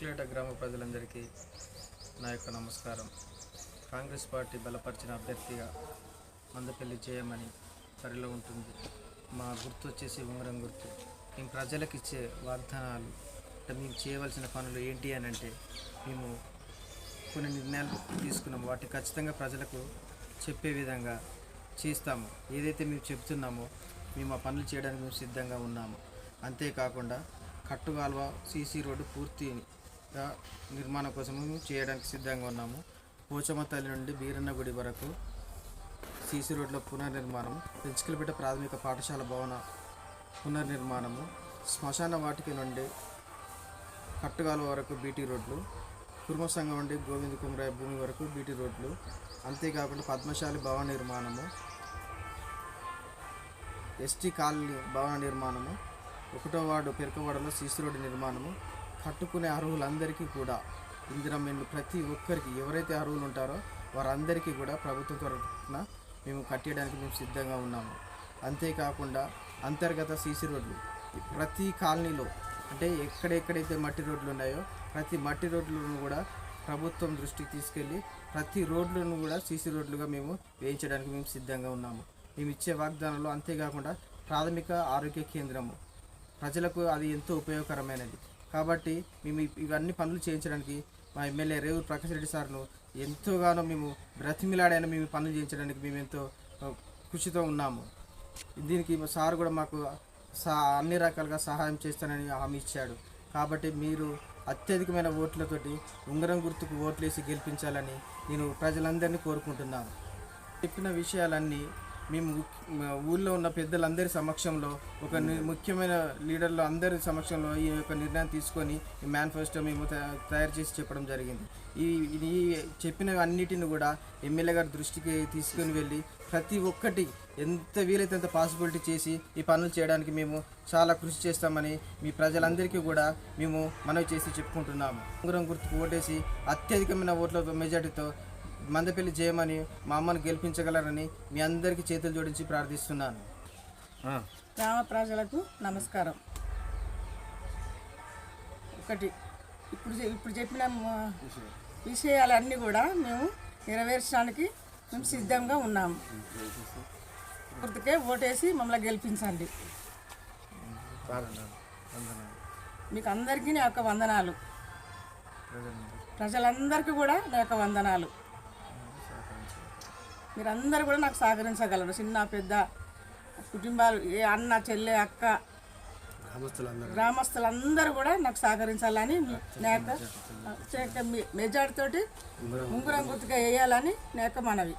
పెంచులేట గ్రామ ప్రజలందరికీ నా యొక్క నమస్కారం. కాంగ్రెస్ పార్టీ బలపరిచిన అభ్యర్థిగా మందపల్లి చేయమని బరిలో ఉంటుంది. మా గుర్తు వచ్చేసి ఉంగరం గుర్తు. మేము ప్రజలకు ఇచ్చే వాగ్దానాలు అంటే మేము చేయవలసిన పనులు ఏంటి అని అంటే మేము కొన్ని నిర్ణయాలు తీసుకున్నాము. వాటి ఖచ్చితంగా ప్రజలకు చెప్పే విధంగా చేస్తాము. ఏదైతే మేము చెప్తున్నామో మేము ఆ పనులు చేయడానికి మేము సిద్ధంగా ఉన్నాము. అంతేకాకుండా కట్టుగాల్వ సీసీ రోడ్డు పూర్తిగా నిర్మాణం కోసం చేయడానికి సిద్ధంగా ఉన్నాము. పోచమ్మ తల్లి నుండి బీరన్న గుడి వరకు సీసీ రోడ్ల పునర్నిర్మాణం, పెంచుకలపేట ప్రాథమిక పాఠశాల భవన పునర్నిర్మాణము, శ్మశాన వాటిక నుండి కట్టుగాల్వ వరకు బీటీ రోడ్లు, కుర్మ సంఘం నుండి గోవింద కుమరాయ భూమి వరకు బీటీ రోడ్లు, అంతేకాకుండా పద్మశాలి భవన నిర్మాణము, ఎస్టీ కాలనీ భవన నిర్మాణము, 1వ వార్డు పెరకవాడలో సీసీ రోడ్డు నిర్మాణము, కట్టుకునే అర్హులందరికీ కూడా ఇందిరమ్మ ఇల్లు ప్రతి ఒక్కరికి ఎవరైతే అర్హులు ఉంటారో వారందరికీ కూడా ప్రభుత్వం తరఫున మేము కట్టేయడానికి మేము సిద్ధంగా ఉన్నాము. అంతేకాకుండా అంతర్గత సీసీ రోడ్లు ప్రతి కాలనీలో అంటే ఎక్కడెక్కడైతే మట్టి రోడ్లు ఉన్నాయో ప్రతి మట్టి రోడ్లను కూడా ప్రభుత్వం దృష్టికి తీసుకెళ్ళి ప్రతి రోడ్లను కూడా సీసీ రోడ్లుగా మేము వేయించడానికి మేము సిద్ధంగా ఉన్నాము. మేము ఇచ్చే వాగ్దానంలో అంతేకాకుండా ప్రాథమిక ఆరోగ్య కేంద్రము ప్రజలకు అది ఎంతో ఉపయోగకరమైనది. కాబట్టి మేము ఇవన్నీ పనులు చేయించడానికి మా ఎమ్మెల్యే రేవూరు ప్రకాష్ రెడ్డి సార్ను ఎంతోగానో మేము బ్రతిమిలాడైనా మేము పనులు చేయించడానికి మేము ఎంతో కృషితో ఉన్నాము. దీనికి సార్ కూడా మాకు అన్ని రకాలుగా సహాయం చేస్తానని హామీ ఇచ్చాడు. కాబట్టి మీరు అత్యధికమైన ఓట్లతోటి ఉంగరం గుర్తుకు ఓట్లేసి గెలిపించాలని నేను ప్రజలందరినీ కోరుకుంటున్నాను. చెప్పిన విషయాలన్నీ మేము ఊళ్ళో ఉన్న పెద్దలందరి సమక్షంలో ఒక ముఖ్యమైన లీడర్లు అందరి సమక్షంలో ఈ యొక్క నిర్ణయం తీసుకొని ఈ మేనిఫెస్టో మేము తయారు చేసి చెప్పడం జరిగింది. ఈ చెప్పిన అన్నిటిని కూడా ఎమ్మెల్యే గారి దృష్టికి తీసుకొని వెళ్ళి ప్రతి ఒక్కటి ఎంత వీలైతే అంత పాసిబిలిటీ చేసి ఈ పనులు చేయడానికి మేము చాలా కృషి చేస్తామని మీ ప్రజలందరికీ కూడా మేము మనవి చేసి చెప్పుకుంటున్నాము. ఉంగరం గుర్తుకు ఓటేసి అత్యధికమైన ఓట్ల మెజార్టీతో మందపల్లి చేయమని మా అమ్మను గెలిపించగలరని మీ అందరికీ చేతులు జోడించి ప్రార్థిస్తున్నాను. గ్రామ ప్రజలకు నమస్కారం. ఒకటి ఇప్పుడు చెప్పిన విషయాలన్నీ కూడా మేము నెరవేర్చడానికి మేము సిద్ధంగా ఉన్నాము. గుర్తుకే ఓటేసి మమ్మల్ని గెలిపించండి. మీకు అందరికీ నా యొక్క వందనాలు. ప్రజలందరికీ కూడా నా యొక్క వందనాలు. మీరందరూ కూడా నాకు సహకరించగలరు. చిన్న పెద్ద కుటుంబాలు, ఏ అన్న చెల్లె అక్క గ్రామస్తులందరూ కూడా నాకు సహకరించాలని నా యొక్క మెజార్టీతోటి ఉంగరం గుర్తుగా వేయాలని నా యొక్క మనవి.